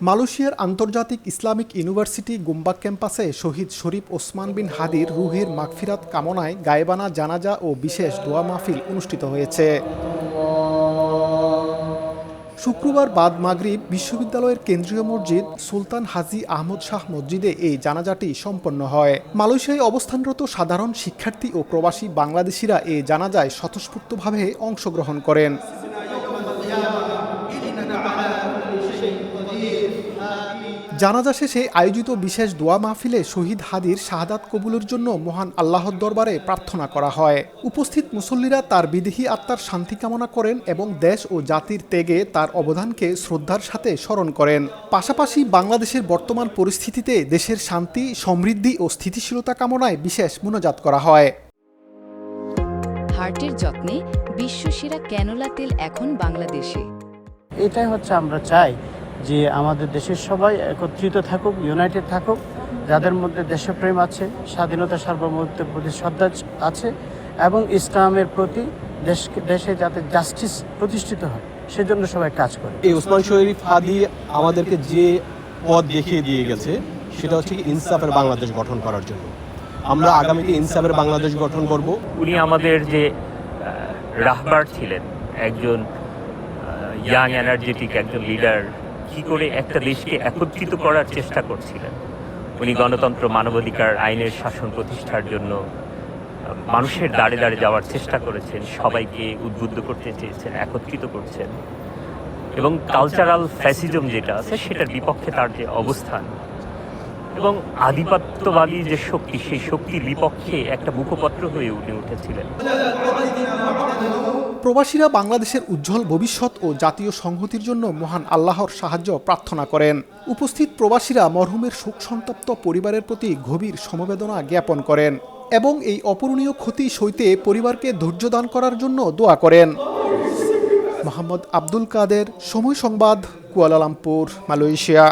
মালয়েশিয়ার আন্তর্জাতিক Islamic university গুম্বাক ক্যাম্পাসে শহীদ শরীফ ওসমান বিন হাদির রুহের মাগফিরাত কামনায় গায়েবানা জানাজা ও বিশেষ দোয়া মাহফিল অনুষ্ঠিত হয়েছে। শুক্রবার বাদ মাগরিব বিশ্ববিদ্যালয়ের কেন্দ্রীয় মসজিদ সুলতান হাজী আহমদ শাহ মসজিদে এই জানাজাটি সম্পন্ন হয়। মালয়েশিয়ায় অবস্থানরত সাধারণ শিক্ষার্থী ও প্রবাসী বাংলাদেশিরা এই জানাজায় স্বতঃস্ফূর্তভাবে অংশগ্রহণ করেন। জানাজা শেষে আয়োজিত বিশেষ দোয়া মাহফিলে শহীদ হাদির শাহাদাত কবুলের জন্য মহান আল্লাহর দরবারে প্রার্থনা করা হয়। উপস্থিত মুসল্লিরা তার বিদেহী আত্মার শান্তি কামনা করেন এবং দেশ ও জাতির ত্যাগে তার অবদানকে শ্রদ্ধার সাথে স্মরণ করেন। পাশাপাশি বাংলাদেশের বর্তমান পরিস্থিতিতে দেশের শান্তি, সমৃদ্ধি ও স্থিতিশীলতা কামনায় বিশেষ মোনাজাত করা হয়। হার্টের যত্নে বিশ্বসেরা ক্যানোলা তেল এখন বাংলাদেশে। এটাই হচ্ছে আমরা চাই যে আমাদের দেশের সবাই একত্রিত থাকুক, ইউনাইটেড থাকুক, যাদের মধ্যে দেশপ্রেম আছে, স্বাধীনতা সার্বভৌমত্বের প্রতি শ্রদ্ধা আছে এবং ইসলামের প্রতি দেশে যাতে জাস্টিস প্রতিষ্ঠিত হয় সেজন্য সবাই কাজ করে। এই ওসমান শরীফ হাদি আমাদেরকে যে পথ দেখিয়ে দিয়ে গেছে সেটা হচ্ছে ইনসাফের বাংলাদেশ গঠন করার জন্য। আমরা আগামীতে ইনসাফের বাংলাদেশ গঠন করব। উনি আমাদের যে রাহবার ছিলেন, একজন ইয়াং এনার্জেটিক একজন লিডার, কি করে একটা দেশকে একত্রিত করার চেষ্টা করছিলেন। উনি গণতন্ত্র, মানবাধিকার, আইনের শাসন প্রতিষ্ঠার জন্য মানুষের দাঁড়ে দাঁড়ে যাওয়ার চেষ্টা করেছেন, সবাইকে উদ্বুদ্ধ করতে চেয়েছেন, একত্রিত করছেন এবং কালচারাল ফ্যাসিজম যেটা আছে সেটার বিপক্ষে তার যে অবস্থান এবং আধিপত্যবাদী যে শক্তি, সেই শক্তির বিপক্ষে একটা মুখপত্র হয়ে উঠেছিলেন। প্রবাসীরা বাংলাদেশের উজ্জ্বল ভবিষ্যৎ ও জাতীয় সংহতির জন্য মহান আল্লাহর সাহায্য প্রার্থনা করেন। উপস্থিত প্রবাসীরা মরহুমের শোক সন্তপ্ত পরিবারের প্রতি গভীর সমবেদনা জ্ঞাপন করেন এবং এই অপূরণীয় ক্ষতি সইতে পরিবারকে ধৈর্য দান করার জন্য দোয়া করেন। মোহাম্মদ আব্দুল কাদের, সময় সংবাদ, কুয়ালালামপুর, মালয়েশিয়া।